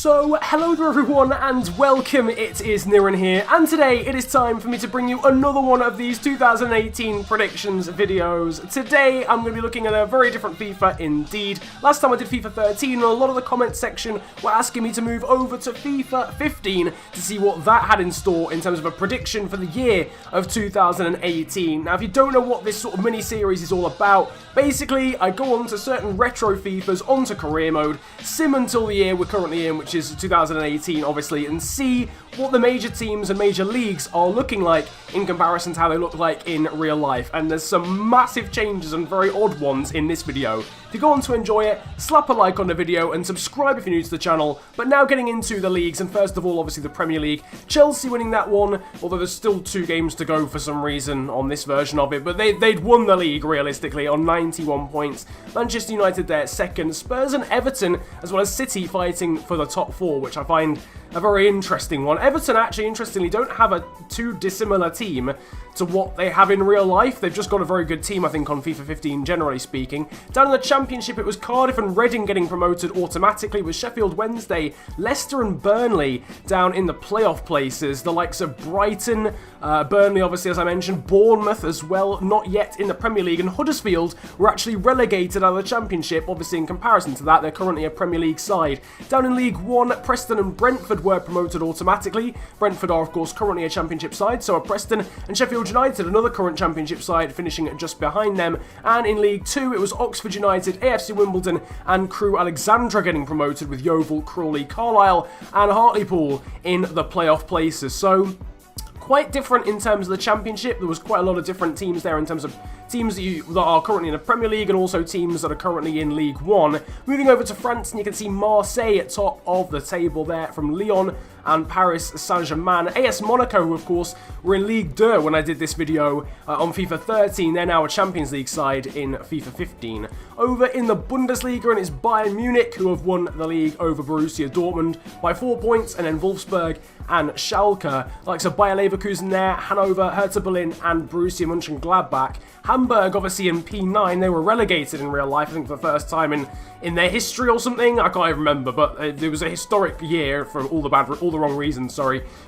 So, hello to everyone and welcome, it is Niran here, and today it is time for me to bring you another one of these 2018 predictions videos. Today I'm going to be looking at a very different FIFA indeed. Last time I did FIFA 13 and a lot of the comment section were asking me to move over to FIFA 15 to see what that had in store in terms of a prediction for the year of 2018. Now if you don't know what this sort of mini-series is all about, basically I go on to certain retro FIFAs onto career mode, sim until the year we're currently in, which is 2018 obviously, and see what the major teams and major leagues are looking like in comparison to how they look like in real life. And there's some massive changes and very odd ones in this video. If you go on to enjoy it, slap a like on the video and subscribe if you're new to the channel. But now getting into the leagues, and first of all obviously the Premier League, Chelsea winning that one, although there's still 2 games to go for some reason on this version of it, but they'd won the league realistically on 91 points. Manchester United there second, Spurs and Everton as well as City fighting for the top 4, which I find a very interesting one. Everton actually, interestingly, don't have a too dissimilar team to what they have in real life. They've just got a very good team, I think, on FIFA 15, generally speaking. Down in the Championship, it was Cardiff and Reading getting promoted automatically, with Sheffield Wednesday, Leicester and Burnley down in the playoff places. The likes of Brighton, Burnley, obviously, as I mentioned, Bournemouth as well, not yet in the Premier League, and Huddersfield were actually relegated out of the Championship. Obviously, in comparison to that, they're currently a Premier League side. Down in League One, Preston and Brentford were promoted automatically. Brentford are, of course, currently a Championship side, so are Preston, and Sheffield United, another current Championship side, finishing just behind them. And in League 2, it was Oxford United, AFC Wimbledon, and Crewe Alexandra getting promoted, with Yeovil, Crawley, Carlisle, and Hartlepool in the playoff places. So quite different in terms of the Championship. There was quite a lot of different teams there in terms of teams that are currently in the Premier League and also teams that are currently in League 1. Moving over to France, and you can see Marseille at top of the table there from Lyon and Paris Saint-Germain. AS Monaco, who of course were in Ligue 2 when I did this video on FIFA 13. They're now a Champions League side in FIFA 15. Over in the Bundesliga, and it's Bayern Munich who have won the league over Borussia Dortmund by 4 points, and then Wolfsburg and Schalke, likes of Bayer Leverkusen there, Hanover, Hertha Berlin, and Borussia Mönchengladbach. Hamburg, obviously in P9, they were relegated in real life, I think for the first time in their history or something. I can't even remember, but it was a historic year for all the wrong reasons,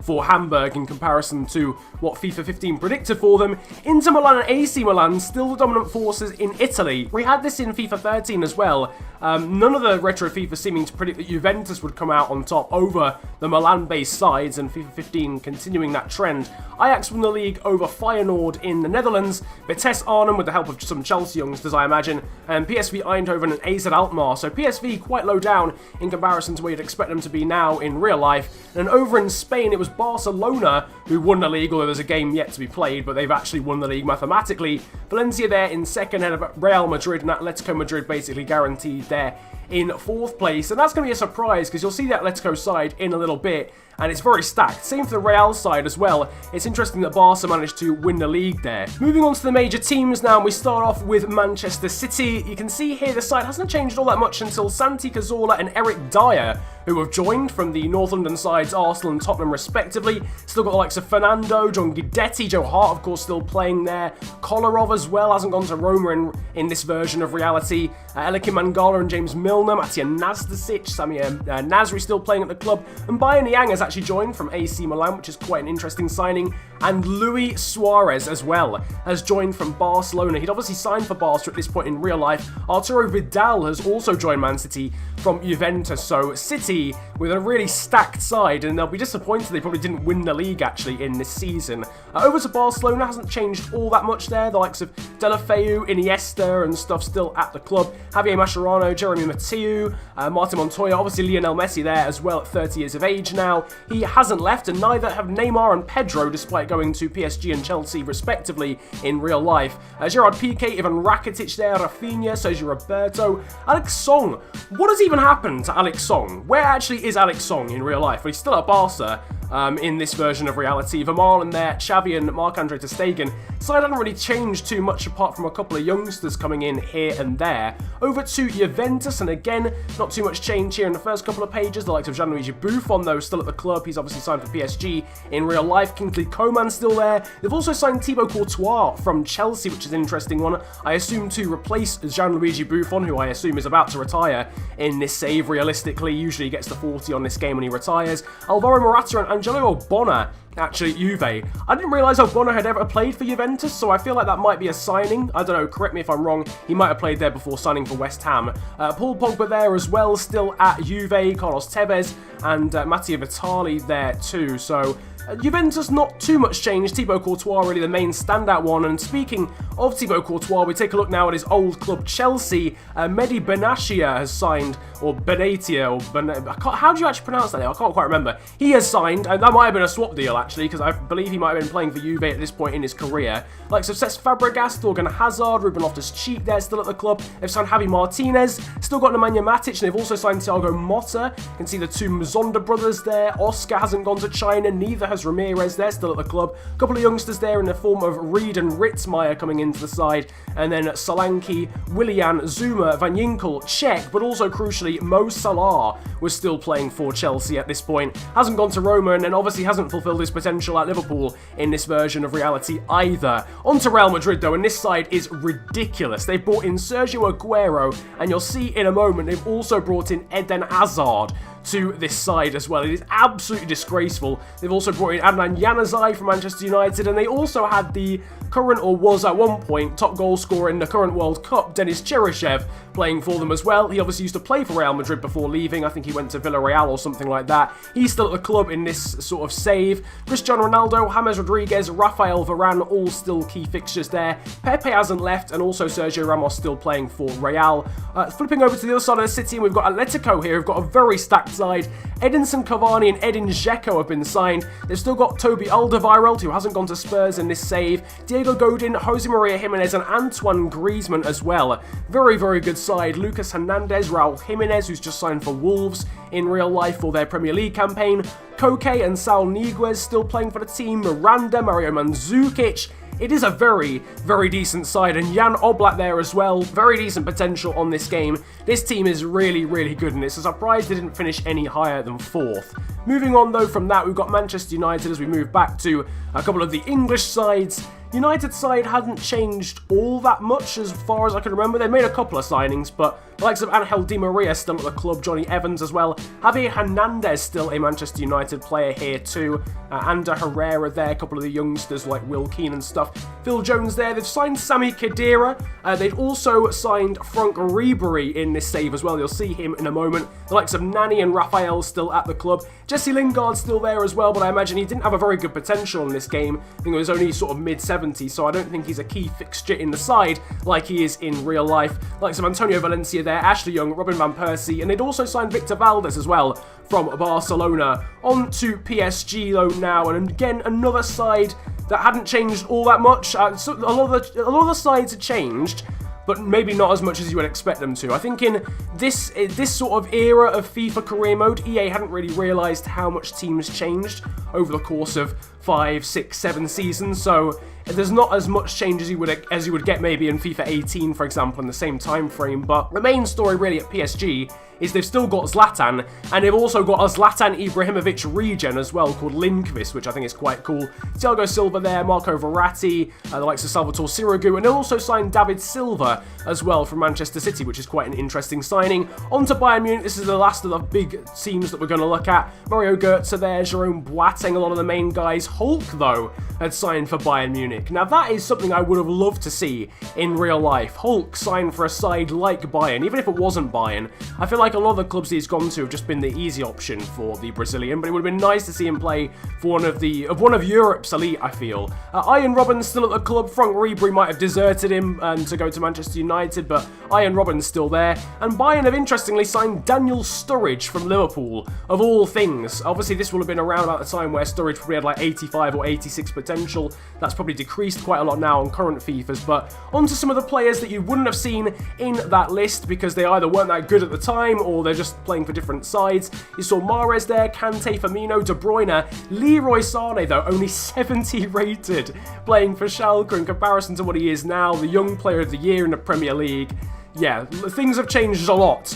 for Hamburg in comparison to what FIFA 15 predicted for them. Inter Milan and AC Milan, still the dominant forces in Italy. We had this in FIFA 13 as well. None of the retro FIFA seeming to predict that Juventus would come out on top over the Milan-based sides, and FIFA 15 continuing that trend. Ajax won the league over Feyenoord in the Netherlands, Vitesse Arnhem with the help of some Chelsea youngsters, I imagine, and PSV Eindhoven and AZ Alkmaar. So PSV quite low down in comparison to where you'd expect them to be now in real life. And over in Spain, it was Barcelona who won the league, although there's a game yet to be played, but they've actually won the league mathematically. Valencia there in second, ahead of Real Madrid, and Atletico Madrid basically guaranteed there in 4th place. And that's going to be a surprise, because you'll see the Atletico side in a little bit, and it's very stacked. Same for the Real side as well. It's interesting that Barca managed to win the league there. Moving on to the major teams now, we start off with Manchester City. You can see here the side hasn't changed all that much until Santi Cazorla and Eric Dyer, who have joined from the North London sides, Arsenal and Tottenham respectively. Still got the likes of Fernando, John Guidetti, Joe Hart of course still playing there. Kolarov as well, hasn't gone to Roma in this version of reality. Elikim Mangala and James Milner, Matija Nastasic, Samir Nasri still playing at the club. And Bayern Niang has actually joined from AC Milan, which is quite an interesting signing. And Luis Suarez as well has joined from Barcelona. He'd obviously signed for Barca at this point in real life. Arturo Vidal has also joined Man City from Juventus. So City with a really stacked side, and they'll be disappointed they probably didn't win the league actually in this season. Over to Barcelona, hasn't changed all that much there. The likes of Deulofeu, Iniesta and stuff still at the club. Javier Mascherano, Jeremy Mathieu, Martin Montoya, obviously Lionel Messi there as well at 30 years of age now. He hasn't left, and neither have Neymar and Pedro, despite going to PSG and Chelsea respectively in real life. Gerard Piqué, Ivan Rakitic there, Rafinha, Sergio Roberto, Alex Song. What has even happened to Alex Song? Where actually is Alex Song in real life? Well, he's still at Barca. in this version of reality. Vermaelen there, Xavi and Marc-Andre ter Stegen. Side hadn't really changed too much apart from a couple of youngsters coming in here and there. Over to Juventus, and again, not too much change here in the first couple of pages. The likes of Gianluigi Buffon, though, still at the club. He's obviously signed for PSG in real life. Kingsley Coman still there. They've also signed Thibaut Courtois from Chelsea, which is an interesting one. I assume to replace Gianluigi Buffon, who I assume is about to retire in this save realistically. Usually he gets to 40 on this game when he retires. Alvaro Morata and Angelo Ogbonna actually at Juve. I didn't realise Ogbonna had ever played for Juventus, so I feel like that might be a signing. I don't know, correct me if I'm wrong. He might have played there before signing for West Ham. Paul Pogba there as well, still at Juve. Carlos Tevez and Matteo Vitali there too. So Juventus, not too much change. Thibaut Courtois really the main standout one. And speaking of Thibaut Courtois, we take a look now at his old club Chelsea. Mehdi Benatia has signed, or Benatia, or how do you actually pronounce that name? I can't quite remember. He has signed, and that might have been a swap deal actually, because I believe he might have been playing for Juve at this point in his career. Like so, Cesc Fabregas, Thorgan Hazard, Ruben Loftus-Cheek there still at the club. They've signed Javi Martinez, still got Nemanja Matic, and they've also signed Thiago Motta. You can see the two Mazonda brothers there. Oscar hasn't gone to China, neither has Ramirez. They're still at the club. A couple of youngsters there in the form of Reed and Ritzmaier coming into the side, and then Solanke, Willian, Zuma, Van Ginkel, Czech, but also crucially Mo Salah was still playing for Chelsea at this point. Hasn't gone to Roma, and then obviously hasn't fulfilled his potential at Liverpool in this version of reality either. On to Real Madrid though, and this side is ridiculous. They've brought in Sergio Aguero, and you'll see in a moment they've also brought in Eden Hazard to this side as well. It is absolutely disgraceful. They've also brought in Adnan Januzaj from Manchester United, and they also had the current, or was at one point, top goal scorer in the current World Cup, Denis Cheryshev, playing for them as well. He obviously used to play for Real Madrid before leaving. I think he went to Villarreal or something like that. He's still at the club in this sort of save. Cristiano Ronaldo, James Rodriguez, Rafael Varane, all still key fixtures there. Pepe hasn't left, and also Sergio Ramos still playing for Real. Flipping over to the other side of the city, and we've got Atletico here. We've got a very stacked side. Edinson Cavani and Edin Dzeko have been signed. They've still got Toby Alderweireld, who hasn't gone to Spurs in this save. Diego Godin, Jose Maria Jimenez, and Antoine Griezmann as well. Very, very good side. Lucas Hernandez, Raul Jimenez, who's just signed for Wolves in real life for their Premier League campaign. Koke and Sal Niguez still playing for the team. Miranda, Mario Mandzukic. It is a very, very decent side, and Jan Oblak there as well. Very decent potential on this game. This team is really, really good, and it's a surprise they didn't finish any higher than 4th. Moving on though from that, we've got Manchester United as we move back to a couple of the English sides. United side hadn't changed all that much as far as I can remember. They made a couple of signings, but the likes of Angel Di Maria still at the club, Johnny Evans as well. Javier Hernandez still a Manchester United player here too. Ander Herrera there, a couple of the youngsters like Will Keane and stuff. Phil Jones there. They've signed Sami Khedira. They've also signed Frank Ribery in this save as well. You'll see him in a moment. The likes of Nani and Raphael still at the club. Jesse Lingard still there as well, but I imagine he didn't have a very good potential in this game. I think it was only sort of mid-70s, so I don't think he's a key fixture in the side like he is in real life. Like some Antonio Valencia there, Ashley Young, Robin Van Persie, and they'd also signed Victor Valdes as well from Barcelona. On to PSG though now, and again another side that hadn't changed all that much. So a lot of the sides had changed, but maybe not as much as you would expect them to. I think in this sort of era of FIFA career mode, EA hadn't really realised how much teams changed over the course of 5, 6, 7 seasons, so there's not as much change as you would get maybe in FIFA 18, for example, in the same time frame. But the main story really at PSG is they've still got Zlatan, and they've also got a Zlatan Ibrahimovic regen as well called Linkvis, which I think is quite cool. Thiago Silva there, Marco Verratti, the likes of Salvatore Sirigu, and they also signed David Silva as well from Manchester City, which is quite an interesting signing. On to Bayern Munich. This is the last of the big teams that we're going to look at. Mario Götze there, Jerome Boateng, a lot of the main guys. Hulk, though, had signed for Bayern Munich. Now, that is something I would have loved to see in real life. Hulk signed for a side like Bayern, even if it wasn't Bayern. I feel like a lot of the clubs he's gone to have just been the easy option for the Brazilian, but it would have been nice to see him play for one of Europe's elite, I feel. Ian Robben's still at the club. Frank Ribery might have deserted him to go to Manchester United, but Ian Robben's still there. And Bayern have interestingly signed Daniel Sturridge from Liverpool, of all things. Obviously, this will have been around at the time where Sturridge probably had like 80 85 or 86 potential. That's probably decreased quite a lot now on current FIFAs. But onto some of the players that you wouldn't have seen in that list because they either weren't that good at the time or they're just playing for different sides. You saw Mahrez there, Kante, Firmino, De Bruyne, Leroy Sané though, only 70 rated, playing for Schalke in comparison to what he is now, the young player of the year in the Premier League. Yeah, things have changed a lot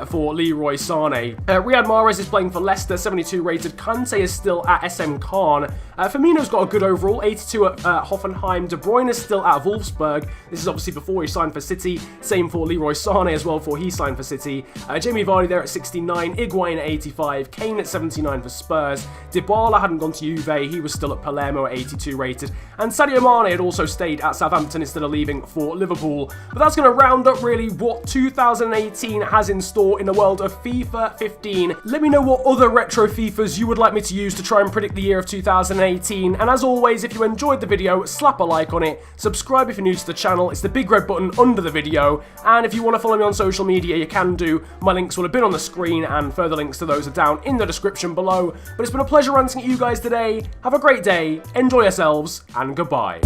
for Leroy Sané. Riyad Mahrez is playing for Leicester, 72 rated. Kante is still at SM Khan. Firmino's got a good overall, 82 at Hoffenheim. De Bruyne is still at Wolfsburg. This is obviously before he signed for City. Same for Leroy Sané as well before he signed for City. Jamie Vardy there at 69. Higuain at 85. Kane at 79 for Spurs. Dybala hadn't gone to Juve. He was still at Palermo at 82 rated. And Sadio Mane had also stayed at Southampton instead of leaving for Liverpool. But that's going to round up really what 2018 has in store in the world of FIFA 15. Let me know what other retro FIFAs you would like me to use to try and predict the year of 2018. And as always, if you enjoyed the video, slap a like on it. Subscribe if you're new to the channel. It's the big red button under the video. And if you want to follow me on social media, you can do. My links will have been on the screen and further links to those are down in the description below. But it's been a pleasure ranting at you guys today. Have a great day, enjoy yourselves, and goodbye.